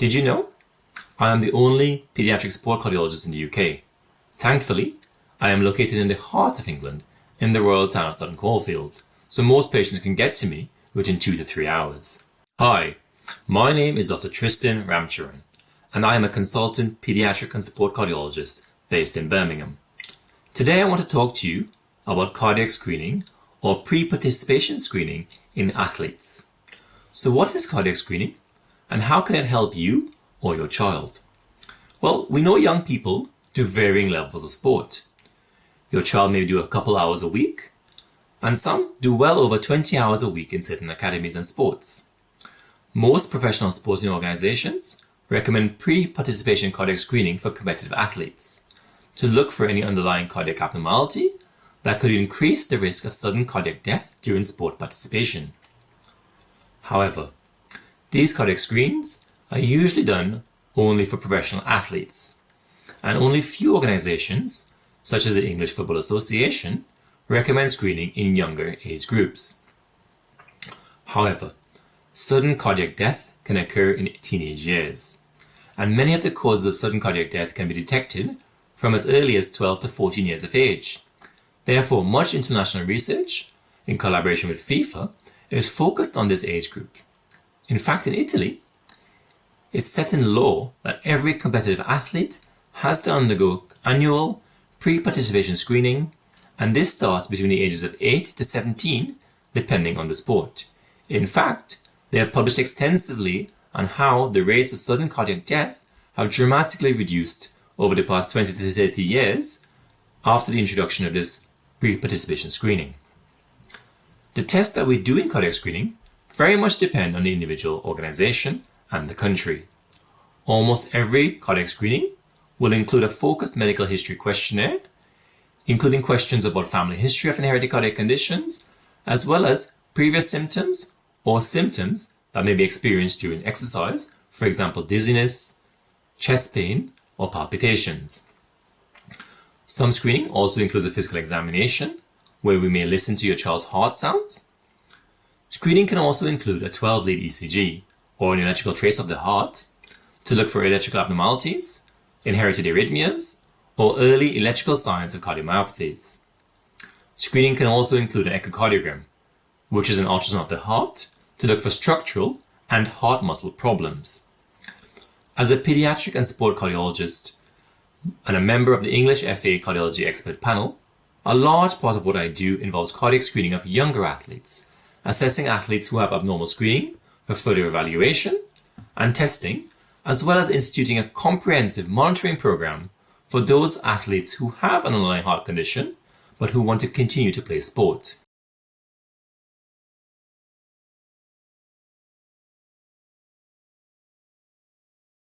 Did you know? I am the only paediatric sport cardiologist in the UK. Thankfully, I am located in the heart of England, in the royal town of Sutton Coldfield, so most patients can get to me within 2 to 3 hours. Hi, my name is Dr. Tristan Ramcharan, and I am a consultant paediatric and sport cardiologist based in Birmingham. Today I want to talk to you about cardiac screening or pre-participation screening in athletes. So what is cardiac screening and how can it help you or your child? Well, we know young people do varying levels of sport. Your child may do a couple hours a week, and some do well over 20 hours a week in certain academies and sports. Most professional sporting organizations recommend pre-participation cardiac screening for competitive athletes to look for any underlying cardiac abnormality that could increase the risk of sudden cardiac death during sport participation. However, these cardiac screens are usually done only for professional athletes, and only few organizations, such as the English Football Association, recommend screening in younger age groups. However, sudden cardiac death can occur in teenage years, and many of the causes of sudden cardiac death can be detected from as early as 12 to 14 years of age. Therefore, much international research, in collaboration with FIFA, is focused on this age group. In fact, in Italy, it's set in law that every competitive athlete has to undergo annual pre-participation screening, and this starts between the ages of 8 to 17, depending on the sport. In fact, they have published extensively on how the rates of sudden cardiac death have dramatically reduced over the past 20 to 30 years after the introduction of this pre-participation screening. The tests that we do in cardiac screening very much depend on the individual organization and the country. Almost every cardiac screening will include a focused medical history questionnaire, including questions about family history of inherited cardiac conditions, as well as previous symptoms or symptoms that may be experienced during exercise, for example, dizziness, chest pain, or palpitations. Some screening also includes a physical examination, where we may listen to your child's heart sounds. Screening can also include a 12-lead ECG, or an electrical trace of the heart, to look for electrical abnormalities, inherited arrhythmias, or early electrical signs of cardiomyopathies. Screening can also include an echocardiogram, which is an ultrasound of the heart, to look for structural and heart muscle problems. As a pediatric and sport cardiologist and a member of the English FA Cardiology Expert Panel, a large part of what I do involves cardiac screening of younger athletes, assessing athletes who have abnormal screening for further evaluation and testing, as well as instituting a comprehensive monitoring program for those athletes who have an underlying heart condition but who want to continue to play sport.